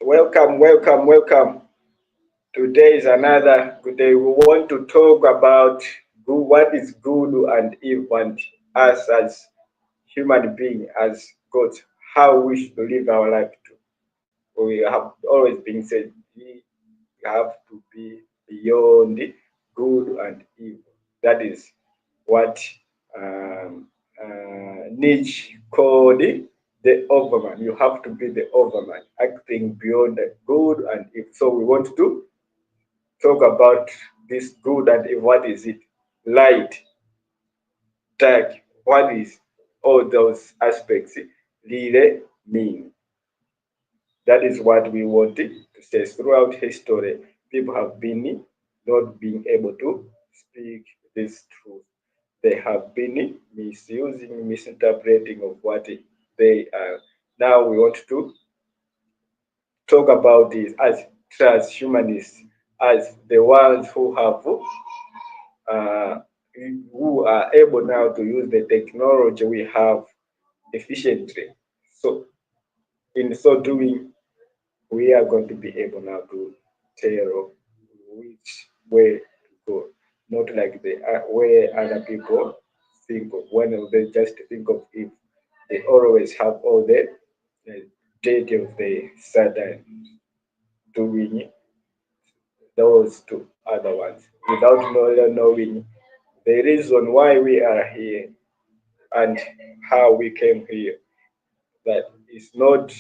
Welcome, welcome, welcome. Today is another good day. We want to talk about what is good and evil, and us as human being, as God, how we should live our life. We have always been said we have to be beyond good and evil. That is what um, Nietzsche called the overman. You have to be the overman, acting beyond the good and evil. So we want to talk about this good and evil. What is it? Light, dark. What is all those aspects really mean? That is what we wanted to say. Throughout history, people have been not being able to speak this truth. They have been misusing, misinterpreting of what they are. Now we want to talk about this as transhumanists, as the ones uh, who are able now to use the technology we have efficiently. So in so doing, we are going to be able now to tell which way to go, not like the way other people think of. When they just think of if they always have all the data of the Saturn doing those two other ones without knowing the reason why we are here and how we came here. That is not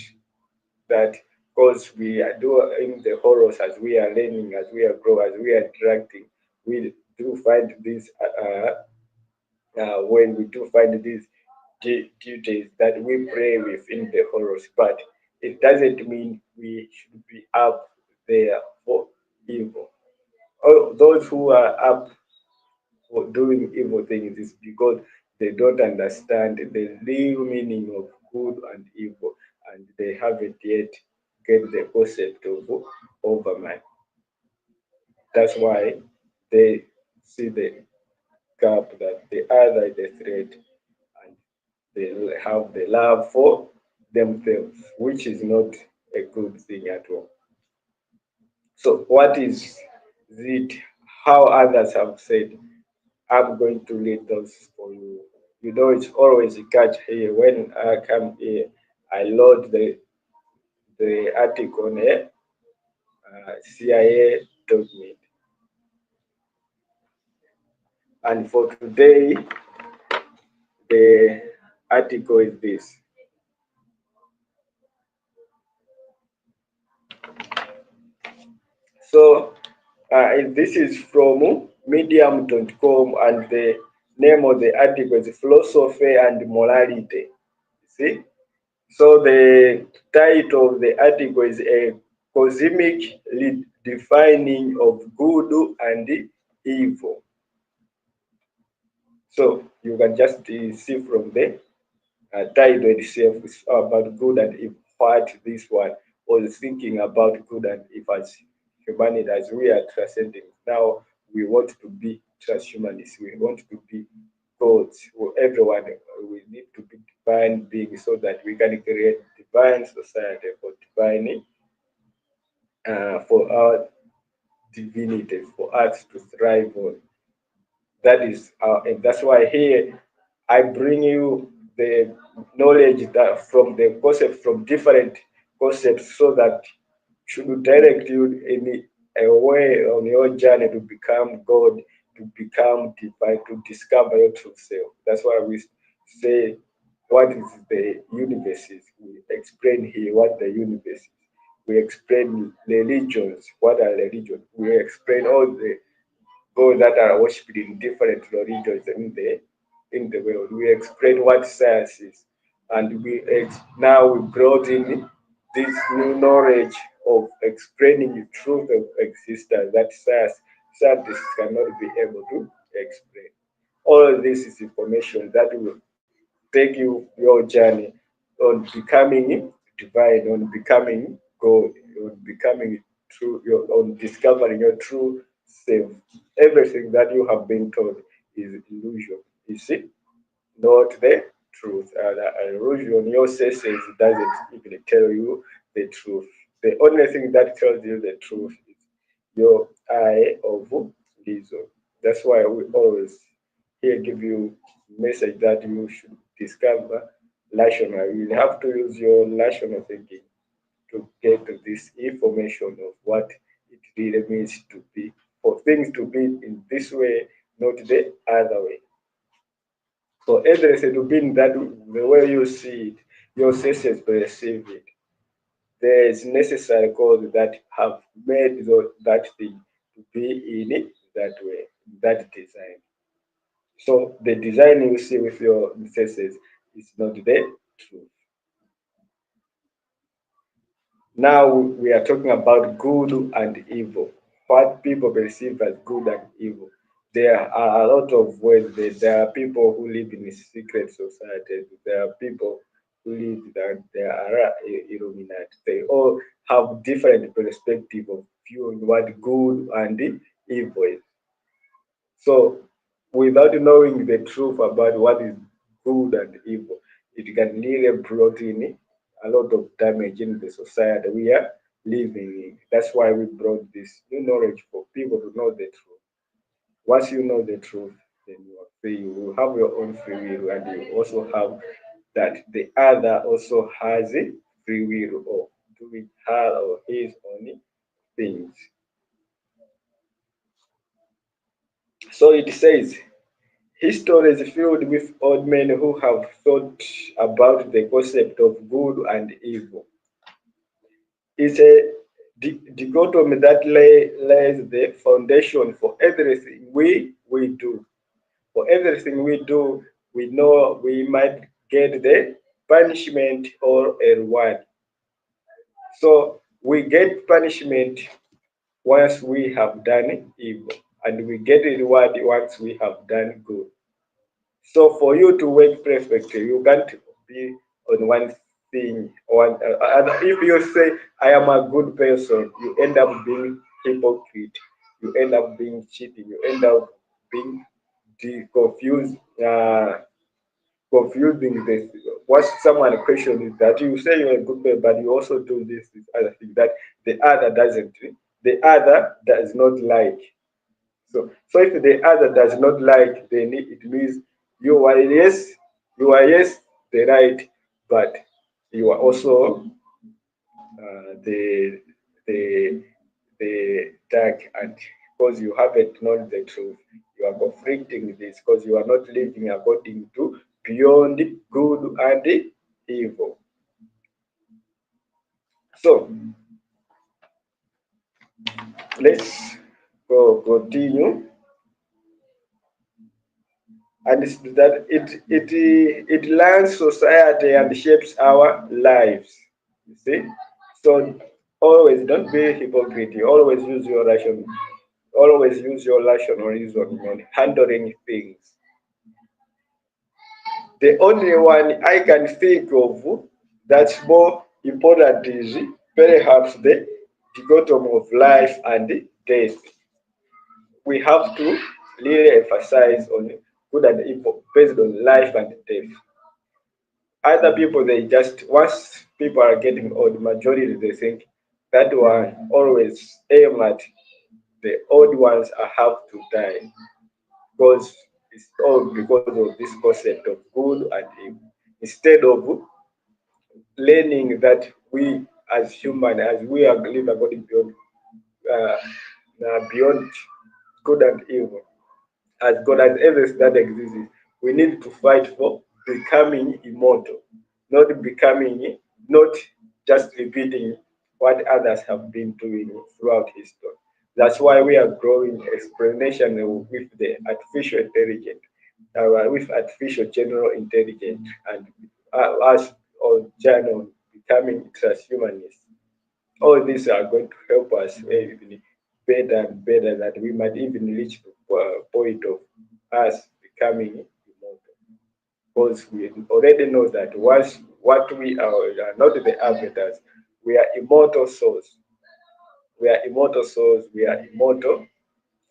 that because we are doing the horrors as we are learning, as we are growing, as we are interacting, we do find this when we do find these duties that we pray within the horrors, but it doesn't mean we should be up there for evil. All those who are up for doing evil things is because they don't understand the real meaning of good and evil, and they haven't yet get the concept of overman. That's why they see the gap that the other is the threat, and they have the love for themselves, which is not a good thing at all. So, what is it? How others have said, I'm going to read those for you. You know, it's always a catch here. When I come here, I load the article on CIA document. And for today, the article is this. So this is from medium.com, and the name of the article is Philosophy and Morality. See? So the title of the article is a cosmic redefining of good and evil. So you can just see from the title itself is about good and evil. What this one was thinking about good and evil as humanity, as we are transcending. Now we want to be transhumanists. We want to be gods. For everyone, we need to be divine beings so that we can create divine society for divine, for our divinity, for us to thrive on. That is, and that's why here I bring you the knowledge that from the concept from different concepts, so that should direct you in a way on your journey to become God, to become divine, to discover your true self. That's why we say what is the universe is. We explain here what the universe is. We explain religions, what are religions. We explain all the gods that are worshipped in different religions in the world. We explain what science is, and now we brought in this new knowledge of explaining the truth of existence that scientists cannot be able to explain. All of this is information that will take you your journey on becoming divine, on becoming God, on becoming true, on discovering your true self. Everything that you have been taught is illusion. You see, not the truth. The illusion, your senses doesn't even tell you the truth. The only thing that tells you the truth is your eye of reason. That's why we always here give you message that you should discover rational. You have to use your rational thinking to get to this information of what it really means to be. For things to be in this way, not the other way. So everything to be in that the way you see it, your senses perceive it. There is necessary cause that have made that thing to be in it that way, that design. So the design you see with your senses is not the truth. Now we are talking about good and evil. What people perceive as good and evil. There are a lot of ways. There are people who live in a secret society. There are people who live that there are Illuminati. They all have different perspective of viewing what good and evil is. So without knowing the truth about what is good and evil, it can really brought in a lot of damage in the society we are living in. That's why we brought this new knowledge for people to know the truth. Once you know the truth, then you are free. You will have your own free will, and you also have that the other also has a free will of doing her or his own things. So it says, history is filled with old men who have thought about the concept of good and evil. It's a dichotomy that lays the foundation for everything we do. For everything we do, we know we might get the punishment or a reward. So we get punishment once we have done evil, and we get a reward once we have done good. So for you to work perfectly, you can't be on one thing. And if you say I am a good person, you end up being hypocrite. You end up being cheating. You end up being confused, confusing this. What someone question is that you say you're a good person, but you also do this other thing that the other doesn't. The other does not like. So if the other does not like, then it means you are yes, you are yes the right, but you are also the the dark, and because you haven't known the truth, you are conflicting this because you are not living according to beyond good and evil. So let's go continue. And it's that it learns society and shapes our lives. You see, so always don't be a hypocrite. You always use your ration. Always use your rational reason when handling things. The only one I can think of that's more important is perhaps the dichotomy of life and death. We have to really emphasize on good and evil based on life and death. Other people, they just, once people are getting old, majority they think that one always aim at the old ones are have to die because it's all because of this concept of good and evil. Instead of learning that we as human, as we are live according uh, beyond good and evil, as God has everything that exists, we need to fight for becoming immortal, not becoming, not just repeating what others have been doing throughout history. That's why we are growing exponentially with the artificial intelligence, with artificial general intelligence, and us or general becoming transhumanists. All these are going to help us even better and better that we might even reach the point of us becoming immortal. Because we already know that once what we are not the avatars, we are immortal souls. We are immortal souls, we are immortal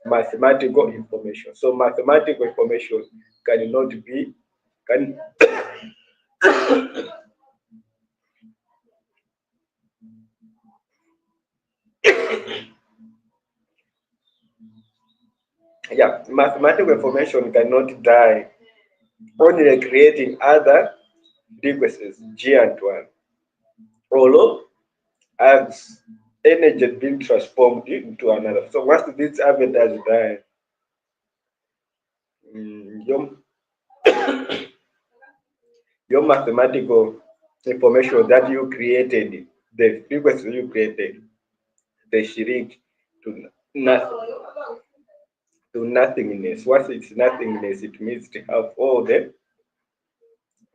mathematical information. So mathematical information cannot be can Yeah, mathematical information cannot die, only creating other frequencies, G and 1. Although as energy being transformed into another. So once this avatars die, your, your mathematical information that you created, the frequency you created, they shrink to nothing, to nothingness. Once it's nothingness, it means to have all the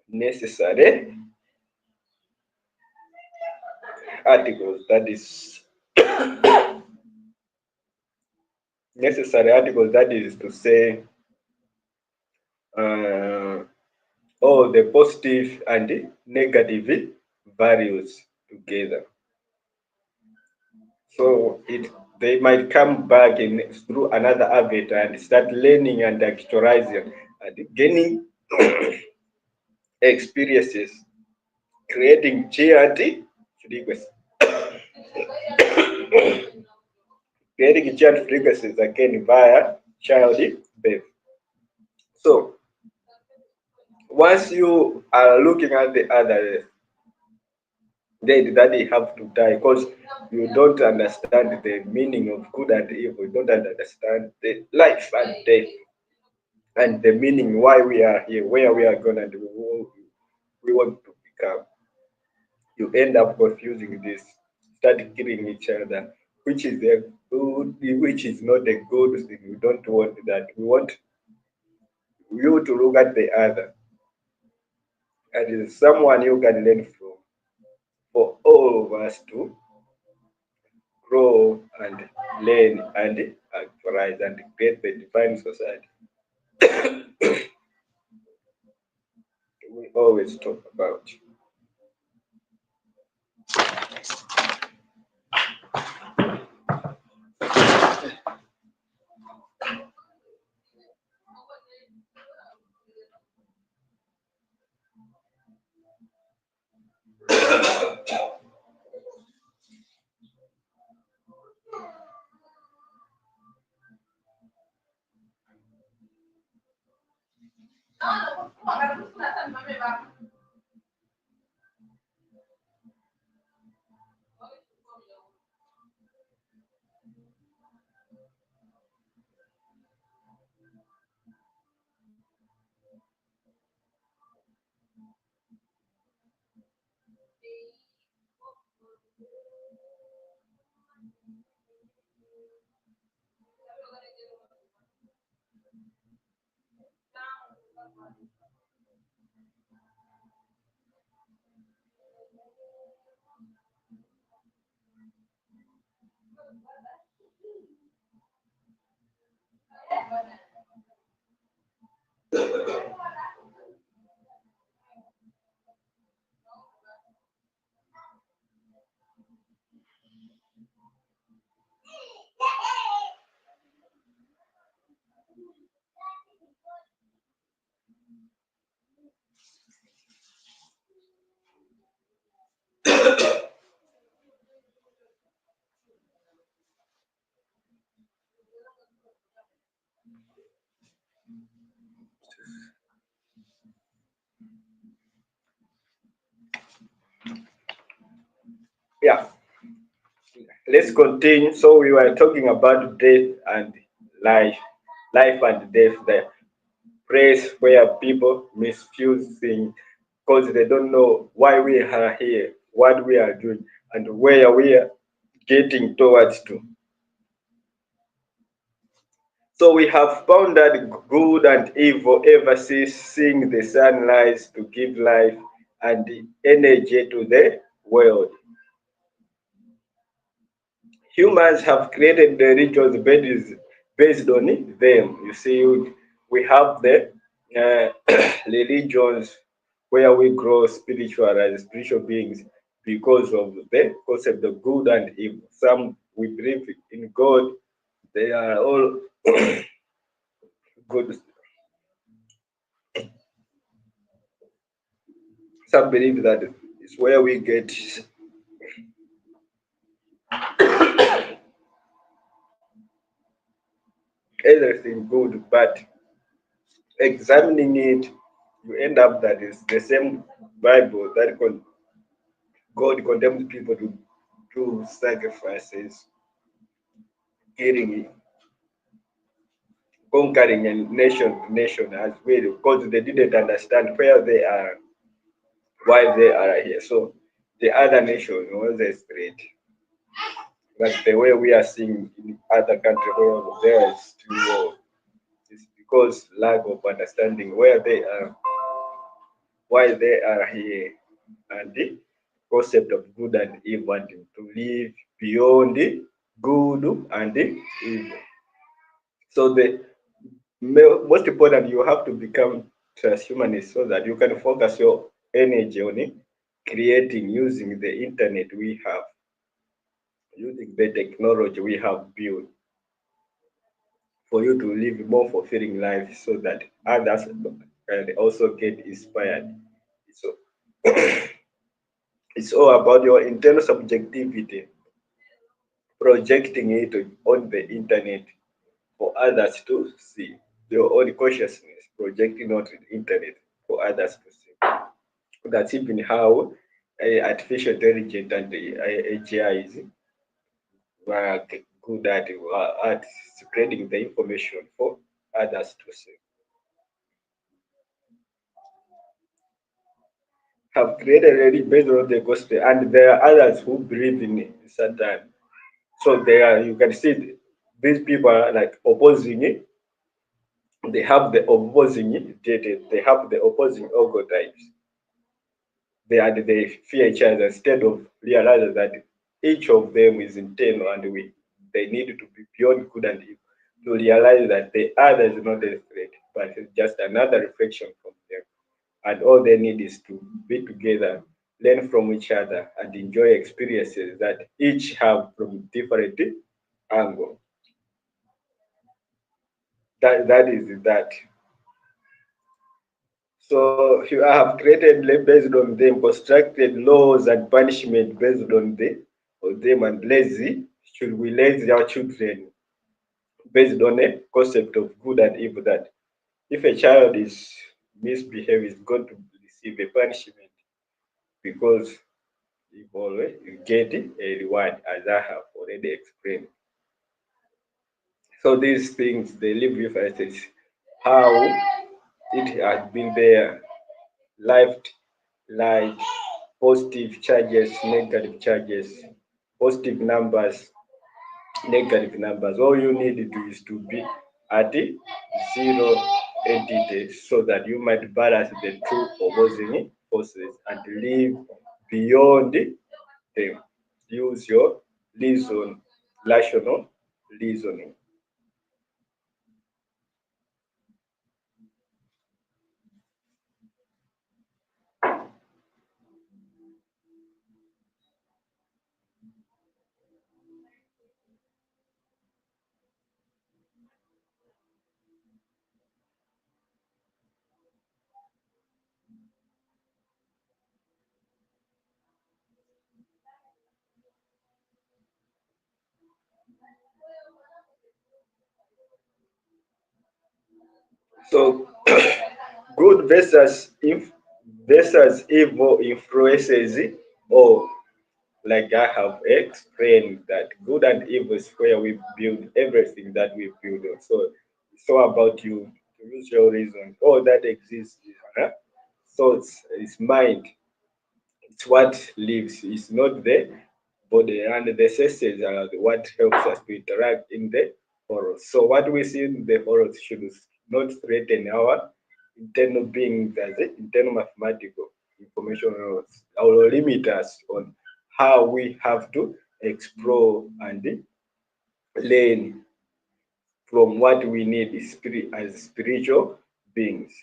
necessary articles, that is necessary articles, that is to say uh, all the positive and negative values together. So they might come back in through another avatar and start learning and actualizing and gaining experiences, creating giant frequencies, creating giant frequencies again via child birth. So once you are looking at the other dead, that they have to die because you don't understand the meaning of good and evil, you don't understand the life and death and the meaning why we are here, where we are going, and who we want to become. You end up confusing this, start killing each other, which is a good, which is not a good thing. We don't want that. We want you to look at the other and someone you can learn from. For all of us to grow and learn and actualize and create the divine society we always talk about. Yeah, let's continue. So we were talking about death and life, life and death, the place where people misuse things because they don't know why we are here, what we are doing, and where we are getting towards to. So we have found that good and evil ever since seeing the sunrise to give life and energy to the world. Humans have created the rituals based on them. You see, we have the religions where we grow spiritual as spiritual beings because of the concept of good and evil. Some we believe in God, they are all good. Some believe that it's where we get everything good, but examining it, you end up that it's the same Bible that God condemns people to do sacrifices, killing, conquering a nation to nation as well, because they didn't understand where they are, why they are here. So the other nation was a threat. But the way we are seeing in other countries where there is still war, it's because lack of understanding where they are, why they are here, and the concept of good and evil, and to live beyond the good and the evil. So the most important, you have to become transhumanist so that you can focus your energy on it, creating using the internet we have, using the technology we have built for you to live more fulfilling life so that others can also get inspired. So it's all about your internal subjectivity, projecting it on the internet for others to see. Your own consciousness, projecting onto the internet for others to see. That's even how artificial intelligence and the AGI is good at spreading the information for others to see. Have created already based on the gospel, and there are others who believe in Satan. So they are, you can see these people are like opposing it. They have the opposing they have the opposing archetypes. They fear each other instead of realizing that each of them is internal and they need to be beyond good and evil to realize that the other is not a threat, but it's just another reflection from them. And all they need is to be together, learn from each other, and enjoy experiences that each have from different angle. That is that. So you have created based on them, constructed laws and punishment based on them, and lazy. Should we lazy our children based on a concept of good and evil, that if a child is misbehaving, is going to receive a punishment because you always you get a reward, as I have already explained. So these things they live with us is how it has been there, left, like positive charges, negative charges, positive numbers, negative numbers. All you need to do is to be at the zero entity so that you might balance the two opposing forces and live beyond them. Use your reason, rational reasoning. So good versus evil influences, or like I have explained, that good and evil is where we build everything that we build on. So it's all about you to use your reason. All that exists, huh? So it's mind. It's what lives. It's not the body, and the senses are what helps us to interact in the forest. So what we see in the forest should not threaten our internal being as internal mathematical information, or limit us on how we have to explore and learn from what we need as spiritual beings.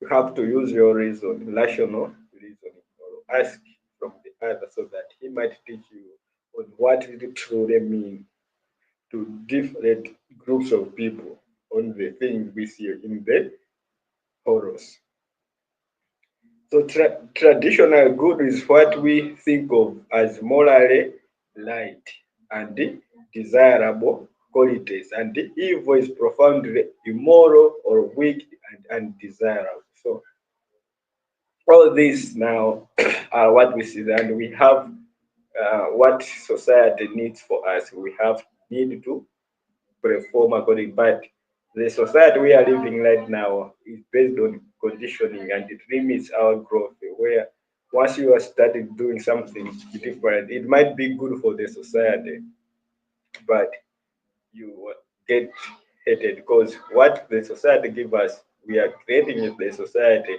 You have to use your reason, rational reasoning, or ask from the other so that he might teach you on what it truly means to different groups of people on the things we see in the horrors. So traditional good is what we think of as morally right and desirable qualities, and the evil is profoundly immoral or weak and undesirable. So all these now are what we see, and we have what society needs for us. We have need to perform according, but the society we are living right now is based on conditioning, and it limits our growth. Where once you are started doing something different, it might be good for the society, but you get hated because what the society give us, we are creating the society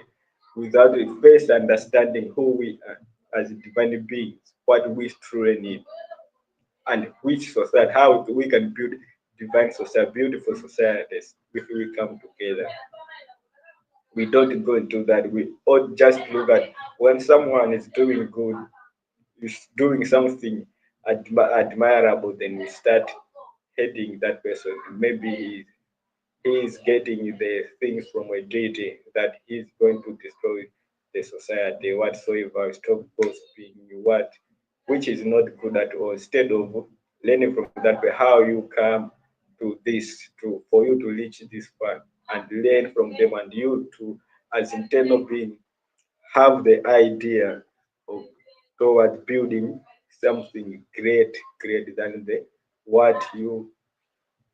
without first understanding who we are as divine beings, what we truly need, and which society, how we can build divine society, beautiful societies if we come together. We don't go into that. We all just look at when someone is doing good, is doing something admirable, then we start hating that person. Maybe he is getting the things from a deity that he's going to destroy the society whatsoever. Stop gossiping, what which is not good at all. Instead of learning from that way how you come to this to for you to reach this far and learn from them, and you to as internal being have the idea of toward building something great than the what you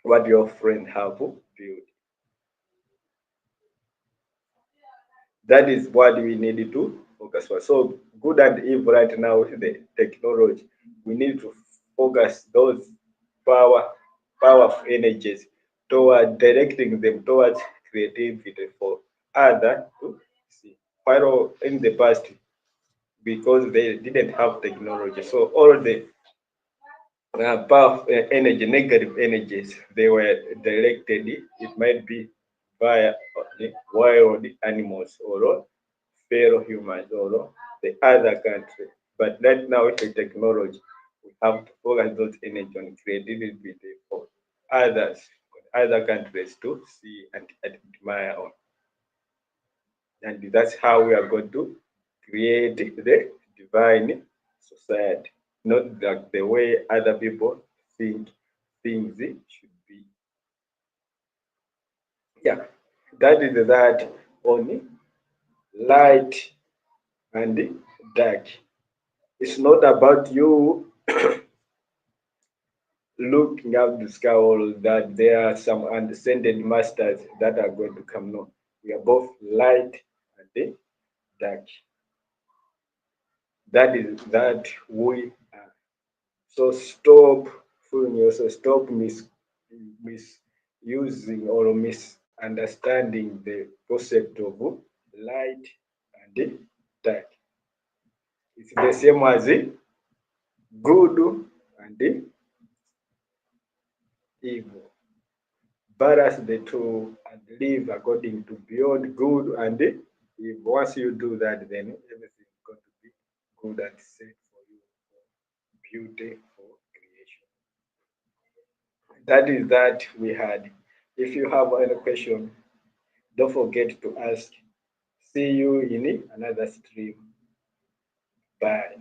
what your friend have built. That is what we need to focus on. So good and evil right now with the technology, we need to focus those power powerful energies toward directing them towards creativity for other to see. While in the past, because they didn't have technology, so all the powerful energy, negative energies, they were directed. It might be via the wild animals or fellow humans or the other country. But right now with the technology, we have to focus those energy on creativity for others, other countries to see and admire on. And that's how we are going to create the divine society, not the way other people think things should be. Yeah, that is that on light and dark. It's not about you looking up the sky or that there are some ascended masters that are going to come. No, we are both light and the dark. That is that we are. So stop fooling yourself. Stop misusing or misunderstanding the concept of light and dark. It's the same as good and evil. Balance the two and live according to beyond good and evil. Once you do that, then everything is going to be good and safe for you, for beauty, for creation. That is that we had. If you have any question, don't forget to ask. See you in another stream. Bye.